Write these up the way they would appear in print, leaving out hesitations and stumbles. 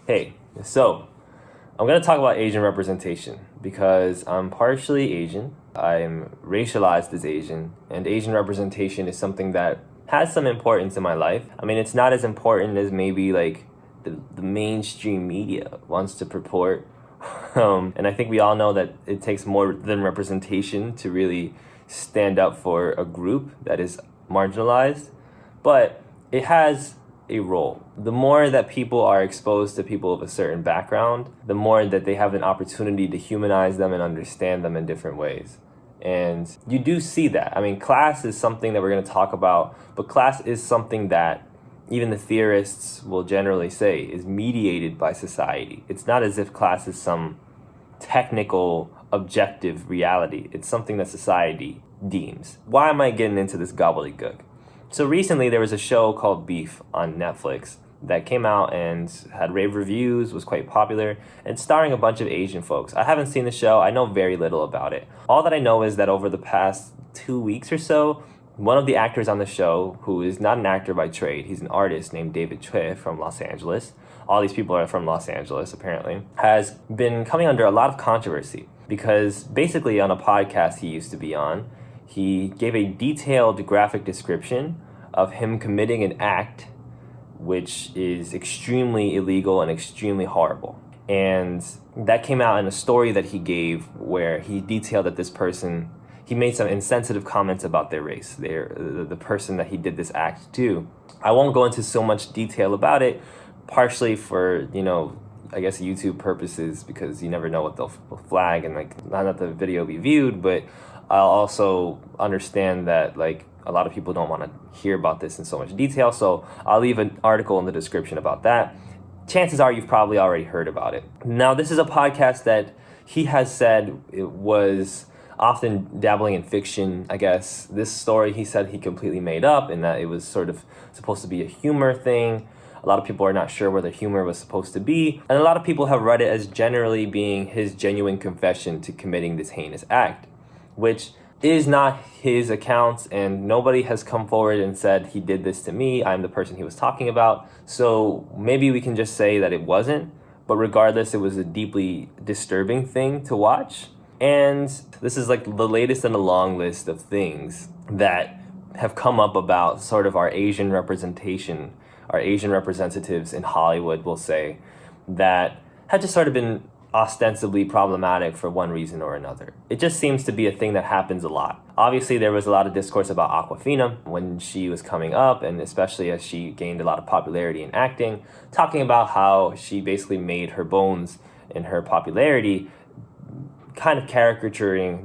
Hey, so I'm going to talk about Asian representation because I'm partially Asian. I'm racialized as Asian, and Asian representation is something that has some importance in my life. I mean, it's not as important as maybe like the mainstream media wants to purport. And I think we all know that it takes more than representation to really stand up for a group that is marginalized. But it has a role. The more that people are exposed to people of a certain background, the more that they have an opportunity to humanize them and understand them in different ways. And you do see that. I mean, class is something that we're going to talk about, but class is something that even the theorists will generally say is mediated by society. It's not as if class is some technical, objective reality. It's something that society deems. Why am I getting into this gobbledygook? So recently there was a show called Beef on Netflix that came out and had rave reviews, was quite popular, and starring a bunch of Asian folks. I haven't seen the show. I know very little about it. All that I know is that over the past 2 weeks or so, one of the actors on the show, who is not an actor by trade, he's an artist named David Choe from Los Angeles. All these people are from Los Angeles, apparently, has been coming under a lot of controversy because basically on a podcast he used to be on, he gave a detailed graphic description of him committing an act which is extremely illegal and extremely horrible. And that came out in a story that he gave where he detailed that this person, he made some insensitive comments about their race, the person that he did this act to. I won't go into so much detail about it, partially for, I guess YouTube purposes, because you never know what they'll flag and not that the video be viewed, but I'll also understand that a lot of people don't want to hear about this in so much detail, so I'll leave an article in the description about that. Chances are you've probably already heard about it. Now, this is a podcast that he has said it was often dabbling in fiction, I guess. This story he said he completely made up and that it was sort of supposed to be a humor thing. A lot of people are not sure where the humor was supposed to be, and a lot of people have read it as generally being his genuine confession to committing this heinous act, which is not his accounts, and nobody has come forward and said he did this to me, I'm the person he was talking about. So maybe we can just say that it wasn't, but regardless, it was a deeply disturbing thing to watch. And this is like the latest in a long list of things that have come up about sort of our Asian representation, our Asian representatives in Hollywood, will say, that have just sort of been ostensibly problematic for one reason or another. It just seems to be a thing that happens a lot. Obviously, there was a lot of discourse about Awkwafina when she was coming up, and especially as she gained a lot of popularity in acting, talking about how she basically made her bones in her popularity caricaturing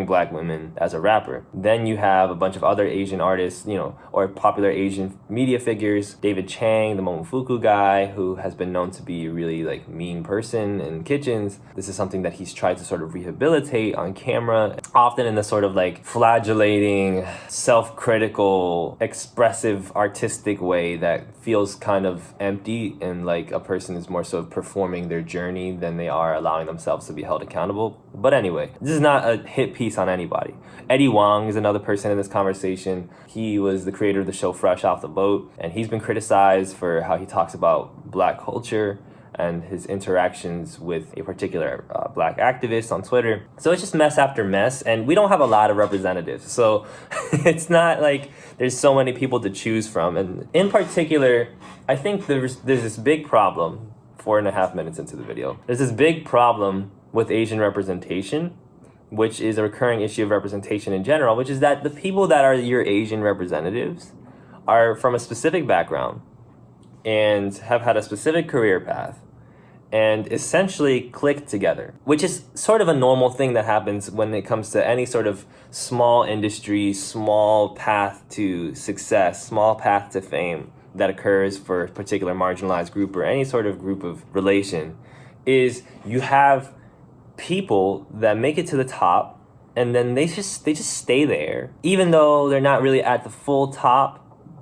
black women as a rapper. Then you have a bunch of other Asian artists, or popular Asian media figures. David Chang, the Momofuku guy, who has been known to be a really mean person in kitchens. This is something that he's tried to sort of rehabilitate on camera, often in the sort of flagellating, self-critical, expressive, artistic way that feels kind of empty, and like a person is more so performing their journey than they are allowing themselves to be held accountable. But anyway, this is not a hit piece on anybody. Eddie Huang is another person in this conversation. He was the creator of the show Fresh Off the Boat, and he's been criticized for how he talks about black culture and his interactions with a particular black activist on Twitter. So it's just mess after mess, and we don't have a lot of representatives. So it's not like there's so many people to choose from. And in particular, I think there's this big problem, 4.5 minutes into the video, there's this big problem with Asian representation, which is a recurring issue of representation in general, which is that the people that are your Asian representatives are from a specific background and have had a specific career path and essentially click together, which is sort of a normal thing that happens when it comes to any sort of small industry, small path to success, small path to fame that occurs for a particular marginalized group or any sort of group of relation. Is you have people that make it to the top and then they just stay there, even though they're not really at the full top,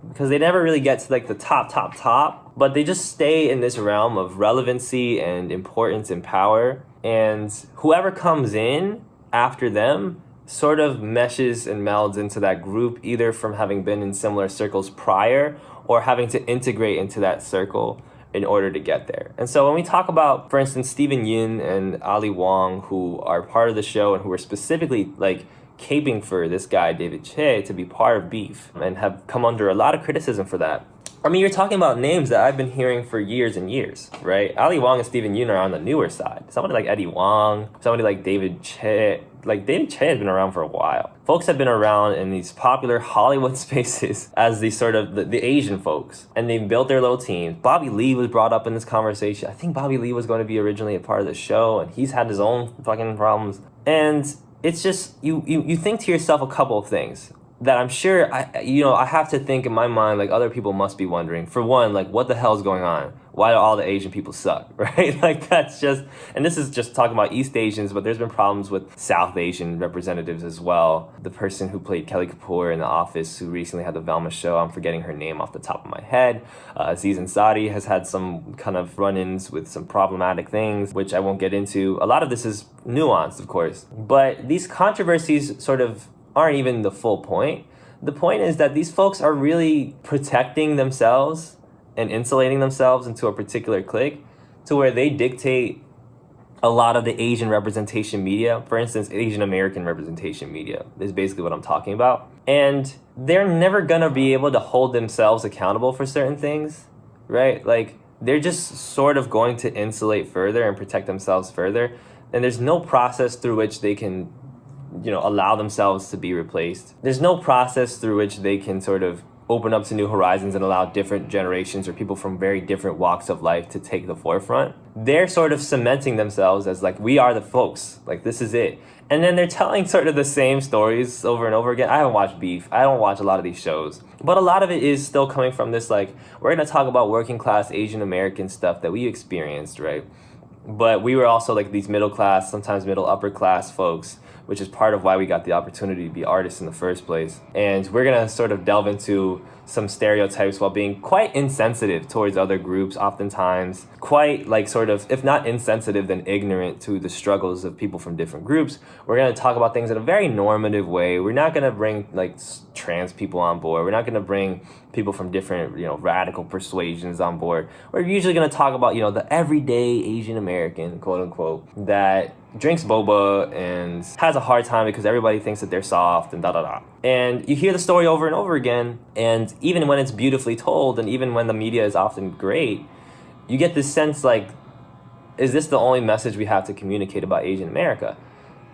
because they never really get to the top, but they just stay in this realm of relevancy and importance and power. And whoever comes in after them sort of meshes and melds into that group, either from having been in similar circles prior or having to integrate into that circle in order to get there. And so when we talk about, for instance, Stephen Yin and Ali Wong, who are part of the show and who are specifically like caping for this guy, David Choe, to be part of Beef and have come under a lot of criticism for that. I mean, you're talking about names that I've been hearing for years and years, right? Ali Wong and Stephen Yoon are on the newer side. Somebody like Eddie Wong, somebody like David Choe. Like, David Choe has been around for a while. Folks have been around in these popular Hollywood spaces as these sort of the Asian folks. And they've built their little teams. Bobby Lee was brought up in this conversation. I think Bobby Lee was going to be originally a part of the show, and he's had his own fucking problems. And it's just, you think to yourself a couple of things that I'm sure I have to think in my mind, like, other people must be wondering. For one, like, what the hell's going on? Why do all the Asian people suck, right? Like, that's just, and this is just talking about East Asians, but there's been problems with South Asian representatives as well. The person who played Kelly Kapoor in The Office, who recently had the Velma show, I'm forgetting her name off the top of my head. Aziz Ansari has had some kind of run-ins with some problematic things, which I won't get into. A lot of this is nuanced, of course, but these controversies sort of aren't even the full point. The point is that these folks are really protecting themselves and insulating themselves into a particular clique to where they dictate a lot of the Asian representation media. For instance, Asian American representation media is basically what I'm talking about. And they're never gonna be able to hold themselves accountable for certain things, right? Like, they're just sort of going to insulate further and protect themselves further. And there's no process through which they can allow themselves to be replaced. There's no process through which they can sort of open up to new horizons and allow different generations or people from very different walks of life to take the forefront. They're sort of cementing themselves as like, we are the folks, like, this is it. And then they're telling sort of the same stories over and over again. I haven't watched Beef. I don't watch a lot of these shows. But a lot of it is still coming from this, like, we're going to talk about working class Asian American stuff that we experienced, right? But we were also like these middle class, sometimes middle upper class folks, which is part of why we got the opportunity to be artists in the first place. And we're gonna sort of delve into some stereotypes while being quite insensitive towards other groups, oftentimes quite like sort of, if not insensitive, then ignorant to the struggles of people from different groups. We're gonna talk about things in a very normative way. We're not gonna bring like trans people on board. We're not gonna bring people from different, radical persuasions on board. We're usually gonna talk about, the everyday Asian American, quote unquote, that drinks boba and has a hard time because everybody thinks that they're soft and da-da-da. And you hear the story over and over again, and even when it's beautifully told, and even when the media is often great, you get this sense like, is this the only message we have to communicate about Asian America?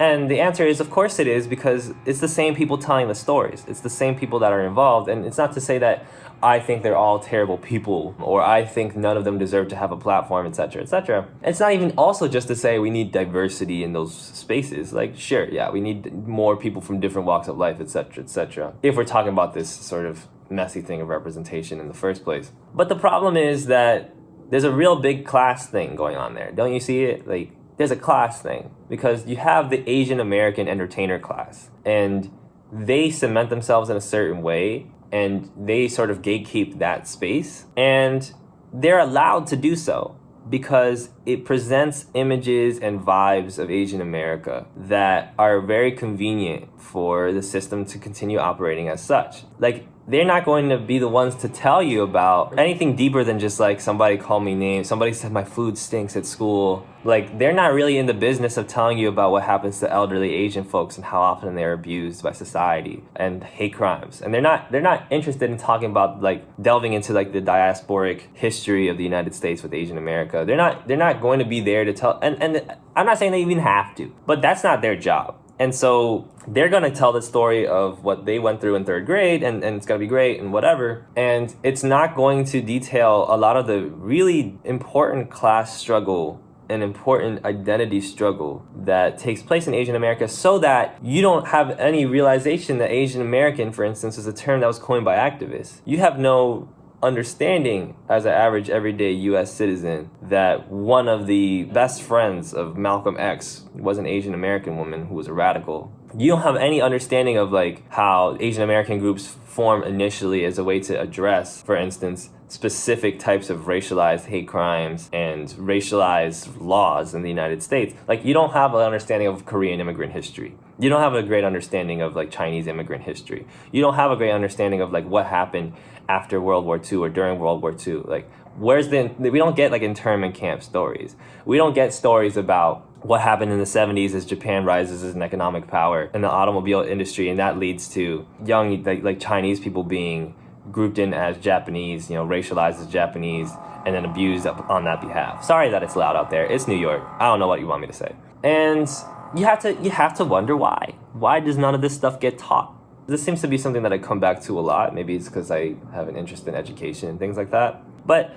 And the answer is, of course it is, because it's the same people telling the stories. It's the same people that are involved. And it's not to say that I think they're all terrible people, or I think none of them deserve to have a platform, etc., etc. It's not even also just to say we need diversity in those spaces. Like, sure, yeah, we need more people from different walks of life, etc., etc., if we're talking about this sort of messy thing of representation in the first place. But the problem is that there's a real big class thing going on there. Don't you see it? Like, there's a class thing, because you have the Asian American entertainer class, and they cement themselves in a certain way, and they sort of gatekeep that space, and they're allowed to do so because it presents images and vibes of Asian America that are very convenient for the system to continue operating as such. Like, they're not going to be the ones to tell you about anything deeper than just like, somebody called me names, somebody said my food stinks at school. Like, they're not really in the business of telling you about what happens to elderly Asian folks and how often they're abused by society and hate crimes. And they're not interested in talking about, like, delving into like the diasporic history of the United States with Asian America. They're not going to be there to tell, and I'm not saying they even have to, but that's not their job. And so they're going to tell the story of what they went through in third grade, and it's going to be great and whatever. And it's not going to detail a lot of the really important class struggle and important identity struggle that takes place in Asian America, so that you don't have any realization that Asian American, for instance, is a term that was coined by activists. You have no understanding as an average everyday US citizen that one of the best friends of Malcolm X was an Asian American woman who was a radical. You don't have any understanding of like how Asian American groups form initially as a way to address, for instance, specific types of racialized hate crimes and racialized laws in the United States. Like, you don't have an understanding of Korean immigrant history. You don't have a great understanding of like Chinese immigrant history. You don't have a great understanding of like what happened after World War II or during World War II. Like, we don't get like internment camp stories. We don't get stories about what happened in the 70s as Japan rises as an economic power in the automobile industry, and that leads to young like Chinese people being grouped in as Japanese, racialized as Japanese, and then abused on that behalf. Sorry that it's loud out there. It's New York. I don't know what you want me to say. And you have to wonder why. Why does none of this stuff get taught? This seems to be something that I come back to a lot. Maybe it's because I have an interest in education and things like that. But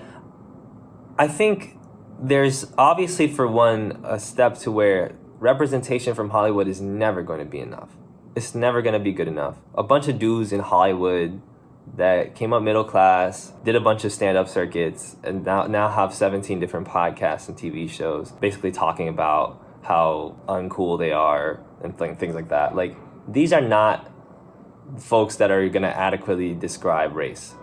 I think there's obviously, for one, a step to where representation from Hollywood is never going to be enough. It's never going to be good enough. A bunch of dudes in Hollywood that came up middle class, did a bunch of stand-up circuits, and now have 17 different podcasts and TV shows basically talking about how uncool they are and things like that. Like, these are not folks that are going to adequately describe race,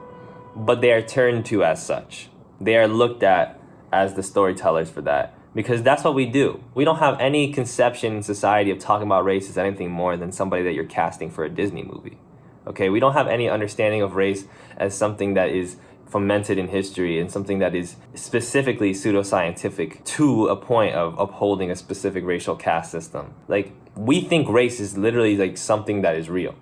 but they are turned to as such. They are looked at as the storytellers for that, because that's what we do. We don't have any conception in society of talking about race as anything more than somebody that you're casting for a Disney movie. Okay, we don't have any understanding of race as something that is fomented in history and something that is specifically pseudoscientific to a point of upholding a specific racial caste system. Like, we think race is literally like something that is real.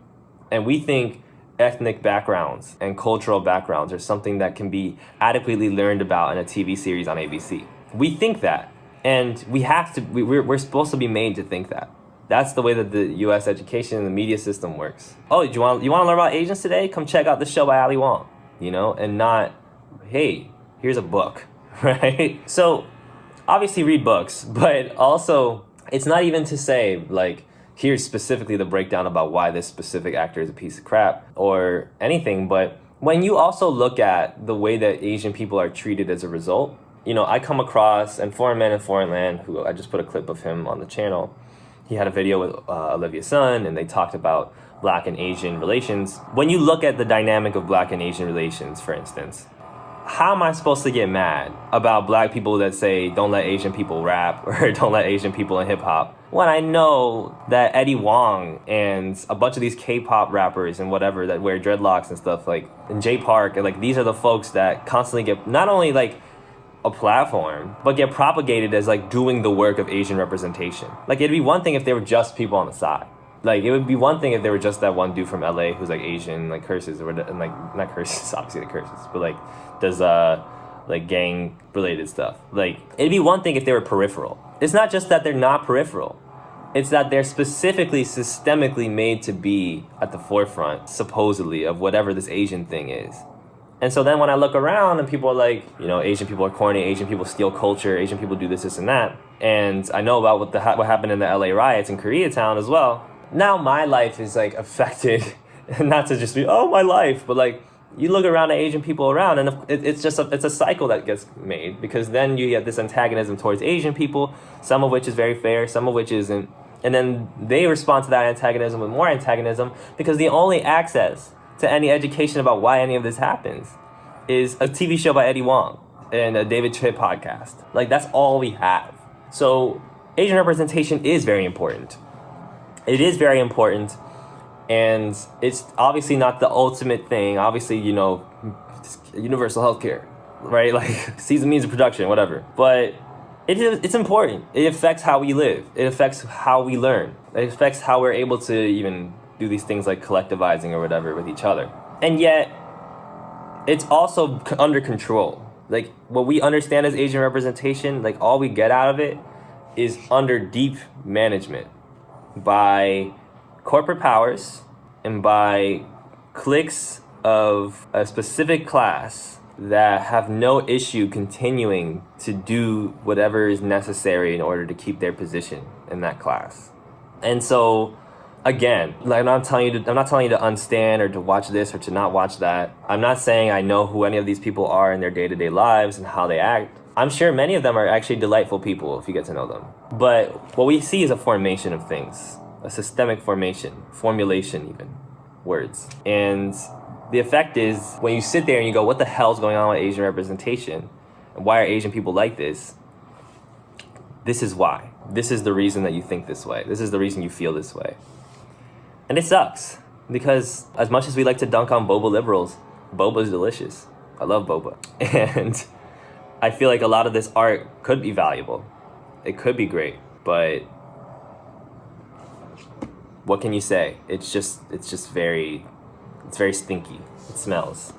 And we think ethnic backgrounds and cultural backgrounds are something that can be adequately learned about in a TV series on ABC. We think that, and we're supposed to be made to think that. That's the way that the U.S. education and the media system works. Oh, you want to learn about Asians today? Come check out the show by Ali Wong, and not, hey, here's a book, right? So obviously read books, but also it's not even to say like, here's specifically the breakdown about why this specific actor is a piece of crap or anything. But when you also look at the way that Asian people are treated as a result, I come across, and Foreign Man in Foreign Land, who I just put a clip of him on the channel, he had a video with Olivia Sun, and they talked about Black and Asian relations. When you look at the dynamic of Black and Asian relations, for instance, how am I supposed to get mad about Black people that say don't let Asian people rap or don't let Asian people in hip hop when I know that Eddie Wong and a bunch of these K-pop rappers and whatever that wear dreadlocks and stuff, like, and Jay Park, and like, these are the folks that constantly get not only like a platform, but get propagated as like doing the work of Asian representation. Like, it'd be one thing if they were just people on the side. Like, it would be one thing if they were just that one dude from LA who's like Asian, like curses, or and like, not curses, obviously the curses, but like does like gang related stuff. Like, it'd be one thing if they were peripheral. It's not just that they're not peripheral. It's that they're specifically systemically made to be at the forefront, supposedly, of whatever this Asian thing is. And so then when I look around and people are like, Asian people are corny, Asian people steal culture, Asian people do this, and that. And I know about what happened in the LA riots in Koreatown as well. Now my life is like affected, not to just be, oh, my life, but like, you look around at Asian people around, and it's a cycle that gets made, because then you get this antagonism towards Asian people, some of which is very fair, some of which isn't. And then they respond to that antagonism with more antagonism, because the only access to any education about why any of this happens is a TV show by Eddie Wong and a David Tripp podcast. Like, that's all we have. So Asian representation is very important. It is very important. And it's obviously not the ultimate thing. Obviously, universal healthcare, right? Like, season means of production, whatever. But it's important. It affects how we live. It affects how we learn. It affects how we're able to even do these things like collectivizing or whatever with each other. And yet, it's also under control. Like, what we understand as Asian representation, like, all we get out of it is under deep management by corporate powers and by cliques of a specific class that have no issue continuing to do whatever is necessary in order to keep their position in that class. And so, again, like, I'm not telling you to unstand or to watch this or to not watch that. I'm not saying I know who any of these people are in their day-to-day lives and how they act. I'm sure many of them are actually delightful people if you get to know them. But what we see is a formation of things. A systemic formulation even, words. And the effect is, when you sit there and you go, what the hell's going on with Asian representation? And why are Asian people like this? This is why. This is the reason that you think this way. This is the reason you feel this way. And it sucks, because as much as we like to dunk on boba liberals, boba is delicious. I love boba. And I feel like a lot of this art could be valuable. It could be great, but what can you say? It's very stinky. It smells.